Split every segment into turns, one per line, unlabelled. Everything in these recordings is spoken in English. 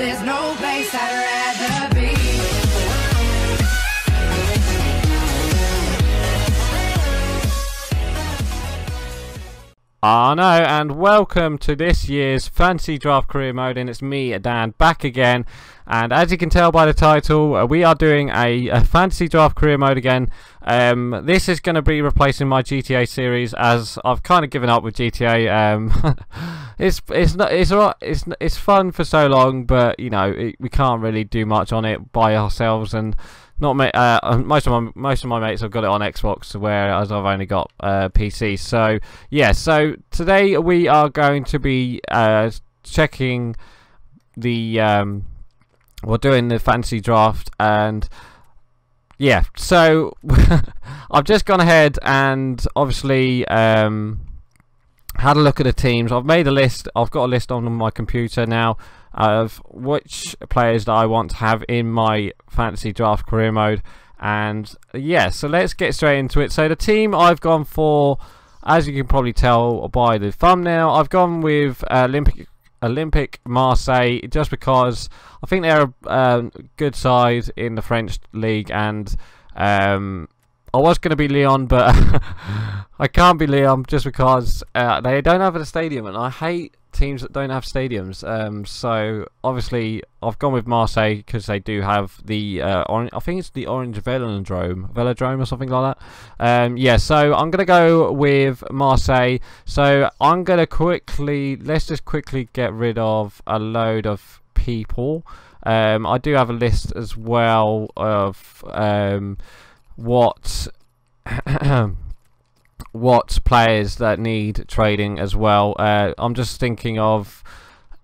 There's no place I'd rather be.
I know, and welcome to this year's Fantasy Draft Career Mode, and it's me, Dan, back again. And as you can tell by the title, we are doing a Fantasy Draft Career Mode again. This is going to be replacing my GTA series, as I've kind of given up with GTA. It's fun for so long, but you know we can't really do much on it by ourselves, and not most of my mates have got it on Xbox, whereas I've only got PC. So yeah, so today we are going to be checking the we're doing the fantasy draft, and yeah, so I've just gone ahead and obviously had a look at the teams. I've made a list. I've got a list on my computer now of which players that I want to have in my fantasy draft career mode, and yeah, so let's get straight into it. So the team I've gone for, as you can probably tell by the thumbnail, I've gone with Olympique Marseille, just because I think they're a good side in the French league, and I was going to be Lyon, but I can't be Lyon just because they don't have a stadium, and I hate teams that don't have stadiums. So obviously I've gone with Marseille because they do have the I think it's the Orange Velodrome or something like that. Yeah, so I'm gonna go with Marseille. So I'm gonna let's just quickly get rid of a load of people. I do have a list as well of what players that need trading as well. I'm just thinking of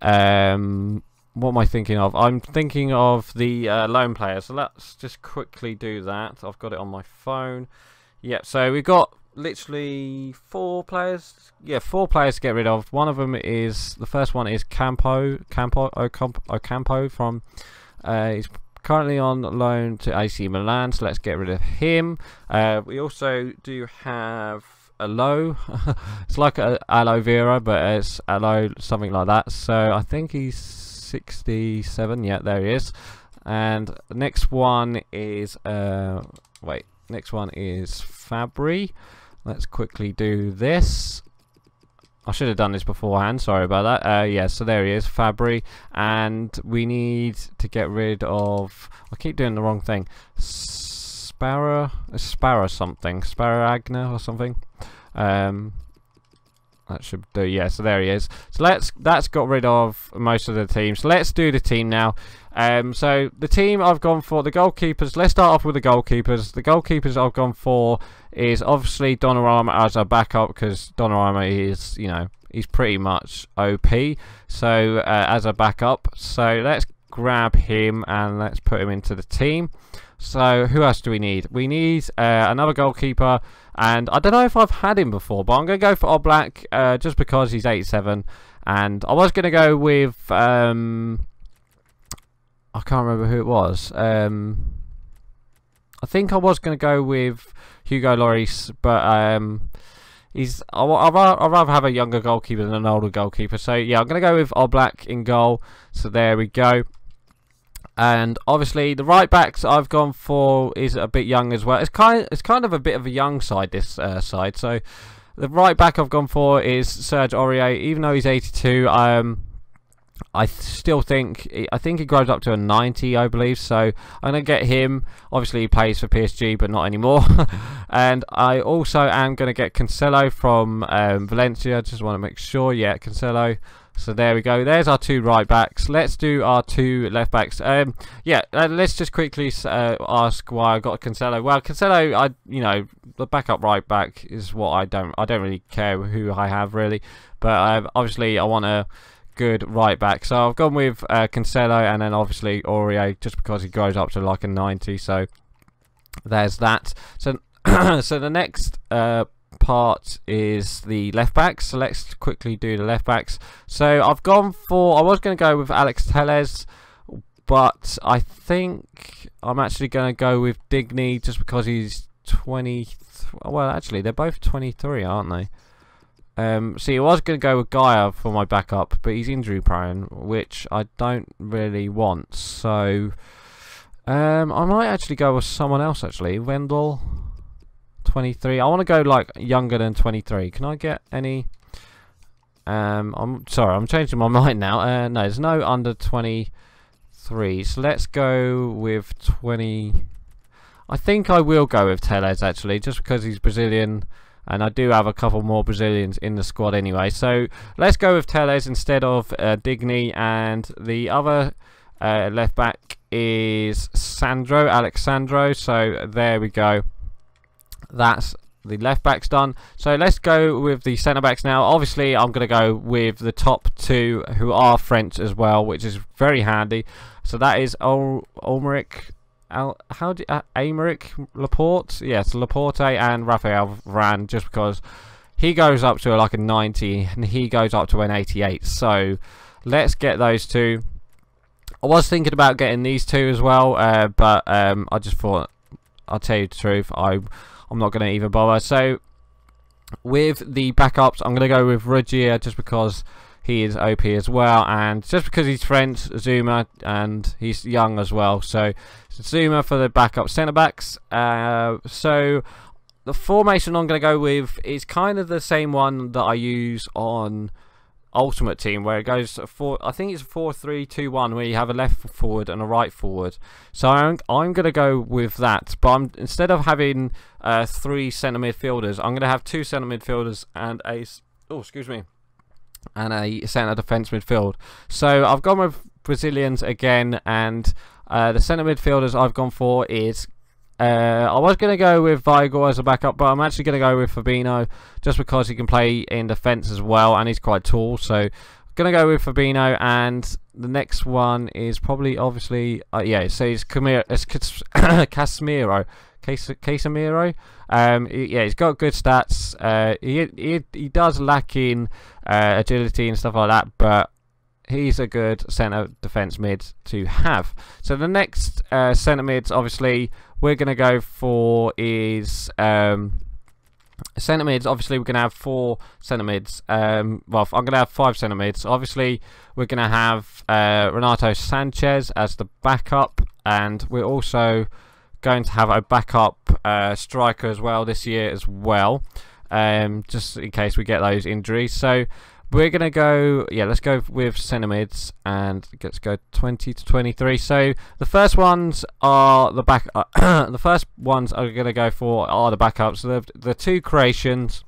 what am I thinking of? I'm thinking of the loan players. So let's just quickly do that. I've got it on my phone. Yep, so we've got literally 4 players. Yeah, 4 players to get rid of. One of them is, the first one is Ocampo from he's currently on loan to AC Milan, so let's get rid of him. We also do have Aloe. It's like a aloe vera, but it's aloe something like that. So I think he's 67. Yeah, there he is. And the next one is next one is Fabry. Let's quickly do this. I should have done this beforehand, sorry about that. Yeah, so there he is, Fabry, and we need to get rid of, I keep doing the wrong thing, Sparagna or something. That should do. Yeah, so there he is. So that's got rid of most of the teams. So let's do the team now. So the team I've gone for, the goalkeepers, let's start off with the goalkeepers. The goalkeepers I've gone for is obviously Donnarumma as a backup, because Donnarumma is, you know, he's pretty much OP. So as a backup, so let's grab him and let's put him into the team. So who else do we need? We need another goalkeeper, and I don't know if I've had him before, but I'm going to go for Oblak just because he's 87, and I was going to go with I can't remember who it was. I think I was going to go with Hugo Lloris, but I'd rather have a younger goalkeeper than an older goalkeeper. So yeah, I'm going to go with Oblak in goal. So there we go. And obviously the right backs I've gone for is a bit young as well. It's kind of a bit of a young side, this side. So the right back I've gone for is Serge Aurier. Even though he's 82, I still think he grows up to a 90, I believe. So I'm gonna get him. Obviously he plays for PSG, but not anymore. And I also am gonna get Cancelo from Valencia. Just want to make sure. Yeah, Cancelo. So there we go. There's our 2 right backs. Let's do our 2 left backs. Yeah, let's just quickly ask why I got Cancelo. Well, Cancelo, you know, the backup right back is what I don't really care who I have really, but obviously I want a good right back. So I've gone with Cancelo, and then obviously Aurier, just because he grows up to like a 90. So there's that. So so the next part is the left backs. So let's quickly do the left backs. So I've gone for, I was going to go with Alex Telles, but I think I'm actually going to go with Digny just because he's 20. Well, actually they're both 23, aren't they? See, I was going to go with Gaia for my backup, but he's injury prone, which I don't really want. So I might actually go with someone else. Actually, Wendell, 23. I want to go like younger than 23. Can I get any? I'm sorry, I'm changing my mind now. No, there's no under 23. So let's go with 20. I think I will go with Teles actually, just because he's Brazilian. And I do have a couple more Brazilians in the squad anyway. So let's go with Teles instead of Digny. And the other left back is Alexandro. So there we go. That's the left back's done. So let's go with the centre backs now. Obviously, I'm going to go with the top two who are French as well, which is very handy. So that is Aymeric Laporte, yes, Laporte and Raphael Varane, just because he goes up to like a 90 and he goes up to an 88. So let's get those two. I was thinking about getting these two as well, but I just thought, I'll tell you the truth, I'm not going to even bother. So with the backups, I'm going to go with Ruggier just because he is OP as well, and just because he's French, Zuma, and he's young as well. So Zuma for the backup centre backs. So the formation I'm going to go with is kind of the same one that I use on Ultimate Team, where it goes for, I think it's 4-3-2-1, where you have a left forward and a right forward. So I'm going to go with that, but instead of having 3 centre midfielders, I'm going to have 2 centre midfielders and a centre defence midfield. So I've gone with Brazilians again, and the centre midfielders I've gone for is I was going to go with Weigl as a backup, but I'm actually going to go with Fabinho just because he can play in defence as well, and he's quite tall. So I'm going to go with Fabinho, and the next one is probably obviously yeah, it says Casemiro. Yeah, he's got good stats. He does lack in agility and stuff like that, but he's a good centre defence mid to have. So the next centre mids, obviously, we're going to go for is centre mids. Obviously, we're going to have 4 centre mids. Well, I'm going to have 5 centre mids. Obviously, we're going to have Renato Sanchez as the backup, and we're also going to have a backup striker as well this year as well, just in case we get those injuries. So we're gonna go, yeah, let's go with centre mids, and let's go 20 to 23. So the first ones are the back. The first ones I'm gonna go for are the backups. So the 2 Croatians,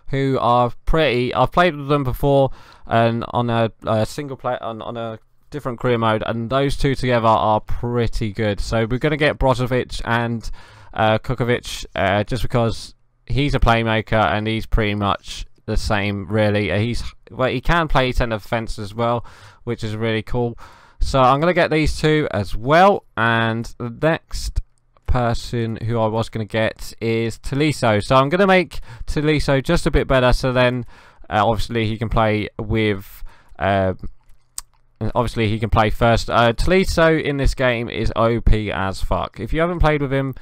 who are pretty. I've played with them before, and on a single play on a different career mode, and those 2 together are pretty good. So we're going to get Brozovic and Kukovic, just because he's a playmaker and he's pretty much the same, really. He can play centre defence as well, which is really cool. So I'm going to get these 2 as well, and the next person who I was going to get is Tolisso. So I'm going to make Tolisso just a bit better, so then obviously he can play with obviously he can play first. Tolisso in this game is OP as fuck. If you haven't played with him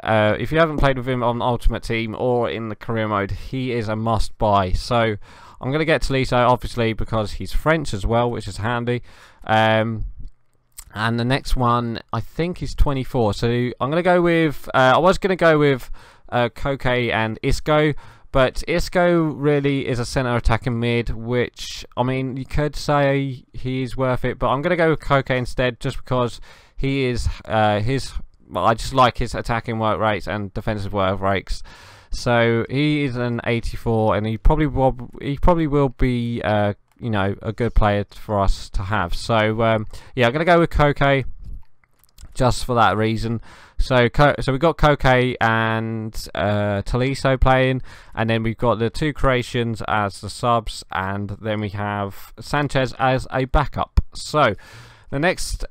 on Ultimate Team or in the career mode, he is a must buy. So I'm going to get Tolisso, obviously, because he's French as well, which is handy. And the next one, I think, is 24. So I'm going to go with I was going to go with Koke and Isco, but Isco really is a centre attacking mid, which, I mean, you could say he's worth it, but I'm going to go with Koke instead, just because he is well, I just like his attacking work rates and defensive work rates. So he is an 84, and he probably will be you know, a good player for us to have. So yeah, I'm going to go with Koke just for that reason. So we've got Koke and Tolisso playing, and then we've got the 2 Croatians as the subs, and then we have Sanchez as a backup. So the next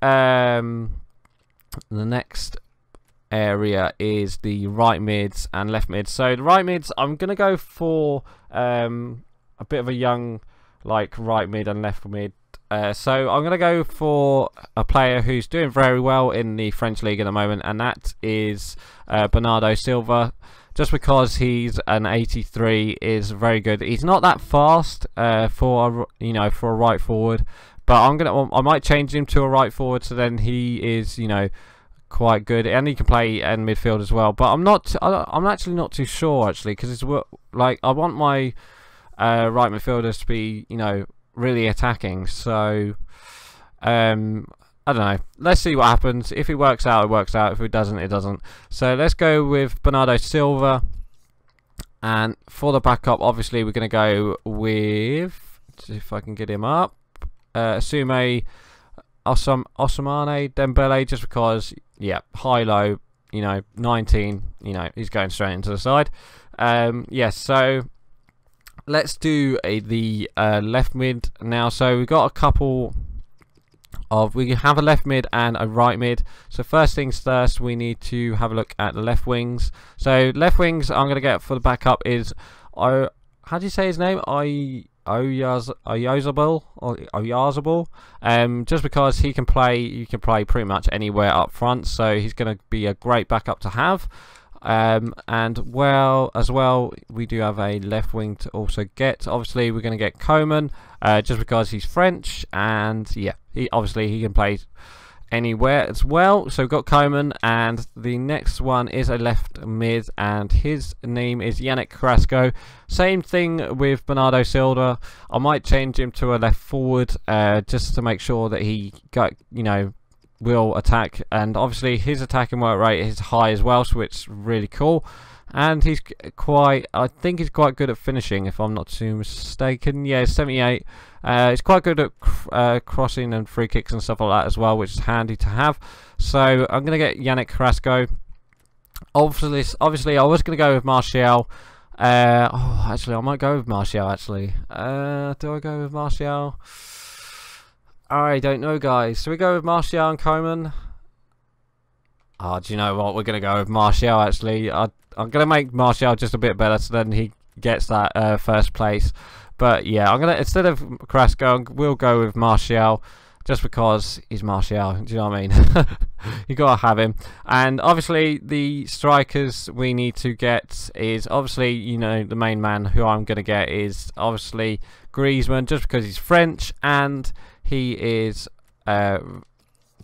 area is the right mids and left mids. So the right mids, I'm gonna go for a bit of a young, like, right mid and left mid. So I'm gonna go for a player who's doing very well in the French league at the moment, and that is Bernardo Silva, just because he's an 83 is very good. He's not that fast for a right forward, but I might change him to a right forward, so then he is quite good, and he can play in midfield as well. But I'm actually not too sure actually, because it's like I want my right midfielders to be really attacking. So I don't know. Let's see what happens. If it works out, it works out. If it doesn't, it doesn't. So let's go with Bernardo Silva. And for the backup, obviously, we're going to go with, if I can get him up, Ousmane Dembele, just because, yeah, high-low, 19, he's going straight into the side. Yes, so let's do the left mid now. So we've got a couple we have a left mid and a right mid. So first things first, we need to have a look at the left wings. So left wings I'm going to get for the backup is how do you say his name? Oyazabal, just because he can play pretty much anywhere up front, so he's going to be a great backup to have. And as well we do have a left wing to also get. Obviously we're going to get Coman, just because he's French, and yeah, he can play anywhere as well. So we've got Coman, and the next one is a left mid, and his name is Yannick Carrasco. Same thing with Bernardo Silva. I might change him to a left forward, just to make sure that he got will attack, and obviously his attacking work rate is high as well, so it's really cool. And I think he's quite good at finishing, if I'm not too mistaken. Yeah, 78. He's quite good at crossing and free kicks and stuff like that as well, which is handy to have. So I'm going to get Yannick Carrasco. Obviously I was going to go with Martial. Actually I might go with Martial actually. Do I go with Martial? I don't know, guys. So we go with Martial and Coman. Do you know what? We're going to go with Martial, actually. I'm going to make Martial just a bit better, so then he gets that first place. But yeah, I'm going to, instead of Carrasco, we'll go with Martial, just because he's Martial. Do you know what I mean? You got to have him. And obviously, the strikers we need to get is, obviously, the main man who I'm going to get is, obviously, Griezmann, just because he's French, and he is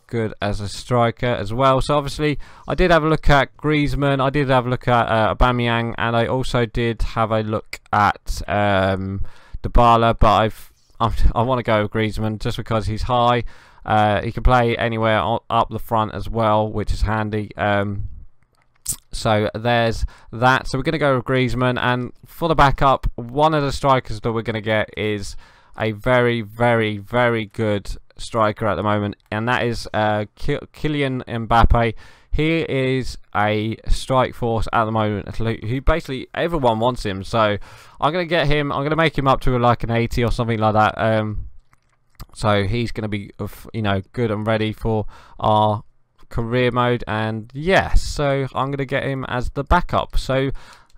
good as a striker as well. So obviously I did have a look at Griezmann, I did have a look at Aubameyang, and I also did have a look at Dybala, but I want to go with Griezmann just because he's high. He can play anywhere up the front as well, which is handy. So there's that. So we're going to go with Griezmann, and for the backup, one of the strikers that we're going to get is a very, very, very good striker at the moment, and that is Kylian Mbappe. He is a strike force at the moment. He basically, everyone wants him, so I'm going to get him. I'm going to make him up to like an 80 or something like that. So he's going to be, good and ready for our career mode, and yes, so I'm going to get him as the backup. So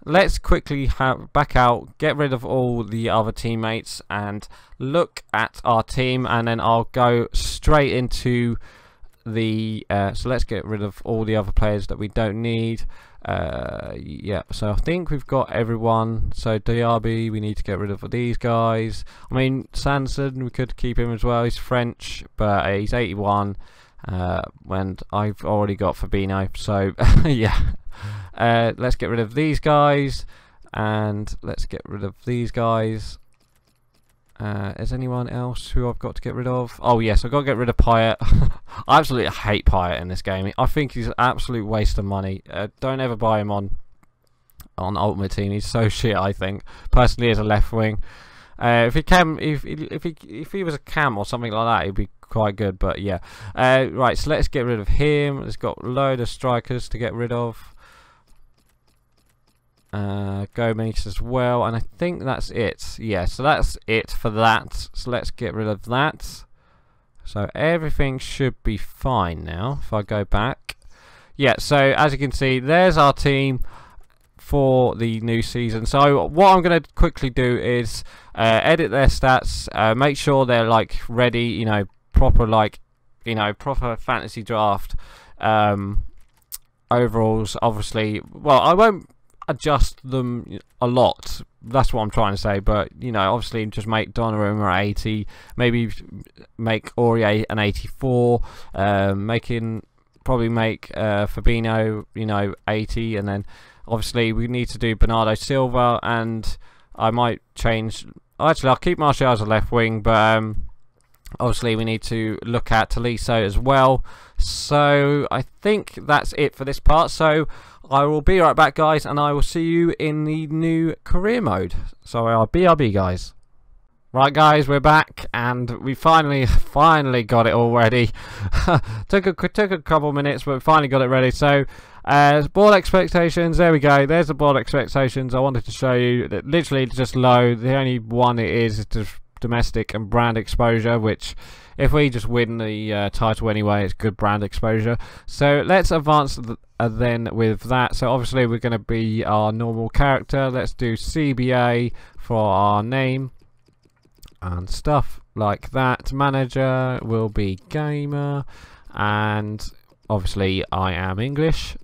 let's quickly back out, get rid of all the other teammates, and look at our team, and then I'll go straight into the so let's get rid of all the other players that we don't need. Yeah, so I think we've got everyone. So Diaby, we need to get rid of these guys. I mean, Sanson, we could keep him as well. He's French, but he's 81, and I've already got Fabinho, so yeah. Let's get rid of these guys, and let's get rid of these guys. Is anyone else who I've got to get rid of? Oh yes, I've got to get rid of Payet. I absolutely hate Payet in this game. I think he's an absolute waste of money. Don't ever buy him on Ultimate Team. He's so shit, I think. Personally, as a left wing, if he was a cam or something like that, he'd be quite good. But yeah, right. So let's get rid of him. It's got a load of strikers to get rid of. Gomez as well, and I think that's it. Yeah, so that's it for that. So let's get rid of that. So everything should be fine now if I go back. Yeah, so as you can see, there's our team for the new season. So what I'm going to quickly do is edit their stats, make sure they're like ready, proper proper fantasy draft overalls. Obviously, well, adjust them a lot. That's what I'm trying to say. But you know, obviously, just make Donnarumma 80, maybe make Aurier an 84, probably make Fabinho, you know, 80, and then obviously we need to do Bernardo Silva, and I might change. Actually, I'll keep Martial as a left wing, but obviously we need to look at Tolisso as well. So I think that's it for this part. So I will be right back, guys, and I will see you in the new career mode. So I'll BRB, guys. Right, guys, we're back, and we finally got it all ready. took a couple minutes, but we finally got it ready. So board expectations, there we go. There's the board expectations. I wanted to show you that literally just low. The only one it is just domestic and brand exposure, which if we just win the title anyway, it's good brand exposure. So let's advance then with that. So obviously we're going to be our normal character. Let's do CBA for our name and stuff like that. Manager will be gamer, and obviously I am English,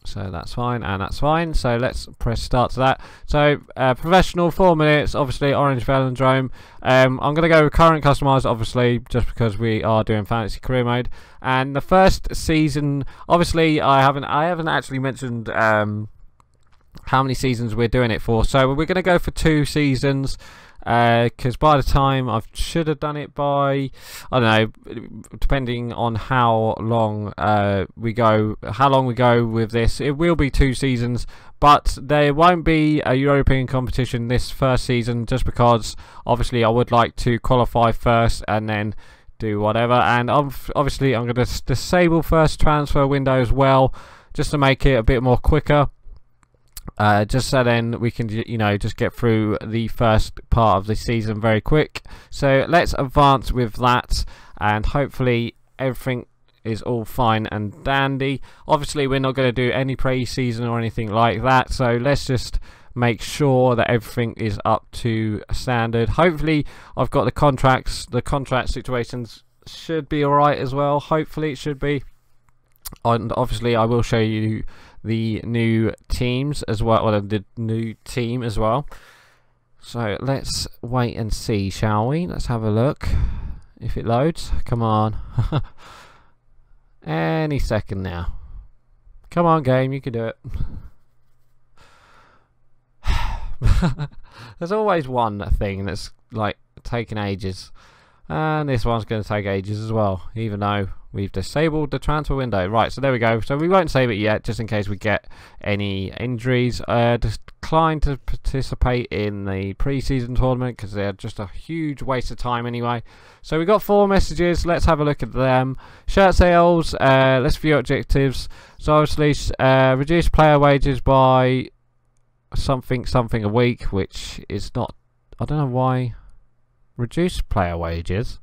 so that's fine, and that's fine. So let's press start to that. So professional, 4 minutes, obviously orange velodrome. I'm going to go with current customized, obviously, just because we are doing fantasy career mode. And the first season, obviously I haven't actually mentioned how many seasons we're doing it for. So we're going to go for 2 seasons, because by the time I should have done it by, I don't know, depending on how long we go with this, it will be 2 seasons, but there won't be a European competition this first season, just because obviously I would like to qualify first and then do whatever. And obviously I'm going to disable first transfer window as well, just to make it a bit more quicker. Just so then we can, you know, just get through the first part of the season very quick. So let's advance with that, and hopefully everything is all fine and dandy. Obviously we're not going to do any pre-season or anything like that, so let's just make sure that everything is up to standard. Hopefully I've got the contracts. The contract situations should be alright as well. Hopefully it should be. And obviously I will show you the new teams as well, or the new team as well. So let's wait and see, shall we? Let's have a look if it loads. Come on. Any second now. Come on, game, you can do it. There's always one thing that's like taking ages, and this one's going to take ages as well, even though we've disabled the transfer window. Right, so there we go. So we won't save it yet, just in case we get any injuries. Decline to participate in the pre-season tournament, because they're just a huge waste of time anyway. So we got 4 messages. Let's have a look at them. Shirt sales. Let's view objectives. So obviously reduce player wages by something a week, which is not, I don't know why. Reduce player wages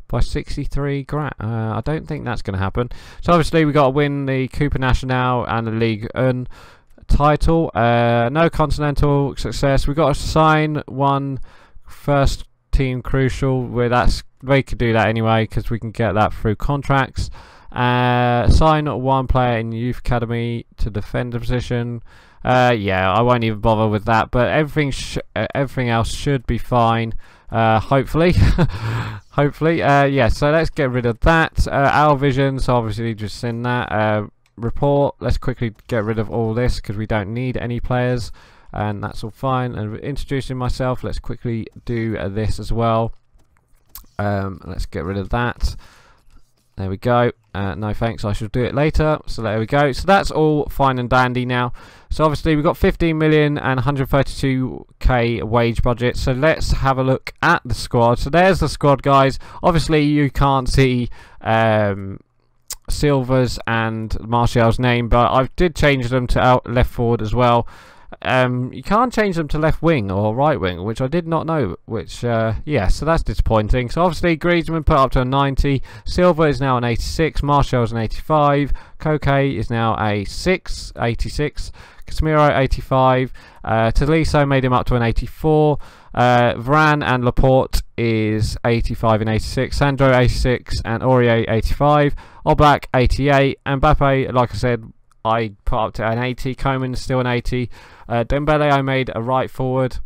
by 63 grand. I don't think that's going to happen. So obviously we got to win the Coupe Nationale and the Ligue 1 title. No continental success. We got to sign 1 first team crucial. We could do that anyway, because we can get that through contracts. Sign 1 player in youth academy to defend the position. Yeah, I won't even bother with that. But everything else should be fine. Hopefully. Hopefully. Yeah, so let's get rid of that. Our vision, so obviously just send that. Report, let's quickly get rid of all this, because we don't need any players, and that's all fine. And introducing myself, let's quickly do this as well. Let's get rid of that. There we go. No thanks, I shall do it later. So there we go. So that's all fine and dandy now. So obviously we've got 15 million and 132k wage budget. So let's have a look at the squad. So there's the squad, guys. Obviously you can't see Silva's and Martial's name, but I did change them to left forward as well. You can't change them to left wing or right wing, which I did not know, which yeah, so that's disappointing. So obviously Griezmann put up to a 90, Silva is now an 86, Martial is an 85, Koke is now a 86, Casemiro 85, Tolisso made him up to an 84, Varane and Laporte is 85 and 86, Sandro 86 and Aurier 85, Oblak 88, and Mbappe, like I said, I put up to an 80. Coman is still an 80. Dembele I made a right forward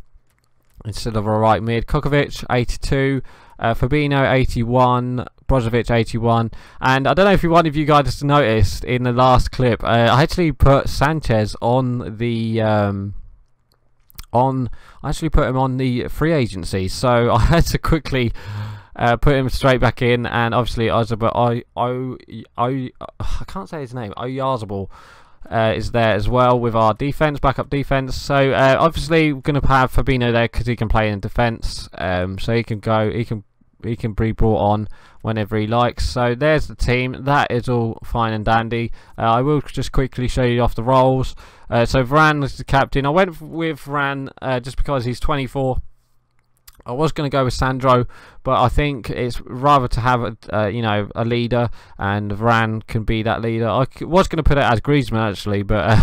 instead of a right mid. Kukovic 82. Fabinho 81. Brozovic 81. And I don't know if one of you guys noticed in the last clip, I actually put Sanchez on the I actually put him on the free agency, so I had to quickly put him straight back in. And obviously I can't say his name. Oyarzabal is there as well with our defense, backup defense. So obviously we're going to have Fabinho there because he can play in defense, so he can be brought on whenever he likes. So there's the team. That is all fine and dandy. I will just quickly show you off the roles. So Varane is the captain. I went with Varane just because he's 24. I was going to go with Sandro, but I think it's rather to have a leader, and Varane can be that leader. I was going to put it as Griezmann actually, but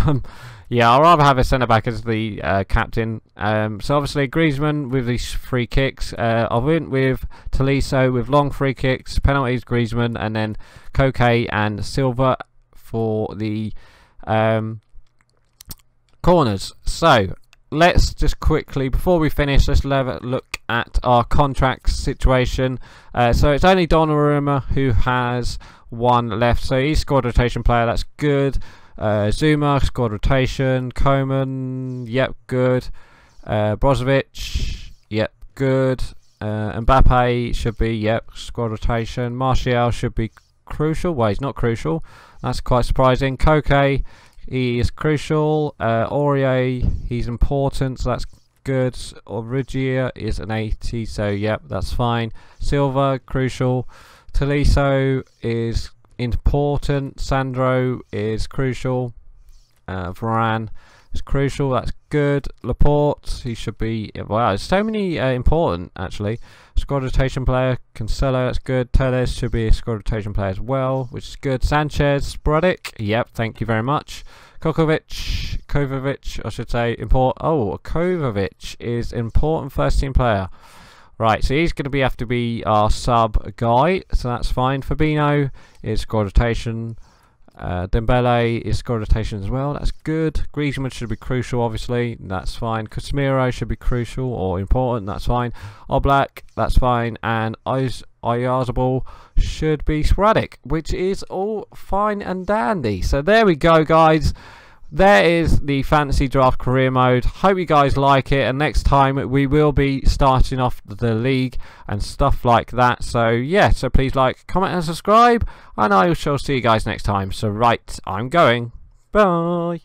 yeah, I'd rather have a centre back as the captain. So obviously Griezmann with these free kicks. I went with Tolisso with long free kicks, penalties Griezmann, and then Koke and Silva for the corners. So let's just quickly, before we finish, let's have a look at our contract situation. So it's only Donnarumma who has one left, so he's squad rotation player. That's good. Zuma squad rotation. Coman, yep, good. Brozovic, yep, good. Mbappe should be, yep, squad rotation. Martial should be crucial. Well, he's not crucial. That's quite surprising. Koke, he is crucial. Aurier, he's important, so that's good. Origia is an 80, so yep, that's fine. Silva, crucial. Tolisso is important. Sandro is crucial. Varane is crucial, that's good. Laporte, he should be, wow, there's so many important actually. Squad rotation player. Cancelo, that's good. Telles should be a squad rotation player as well, which is good. Sanchez, sporadic, yep, thank you very much. Kovacic, I should say, Kovacic is important first team player. Right, so he's going to have to be our sub guy, so that's fine. Fabinho is squad rotation. Dembele is squad rotation as well, that's good. Griezmann should be crucial, obviously, that's fine. Casemiro should be crucial or important, that's fine. Oblak, that's fine. And Oyarzabal should be sporadic, which is all fine and dandy. So there we go, guys. There is the fantasy draft career mode. Hope you guys like it, and next time we will be starting off the league and stuff like that. So yeah, so please like, comment and subscribe, and I shall see you guys next time. So right, I'm going. Bye.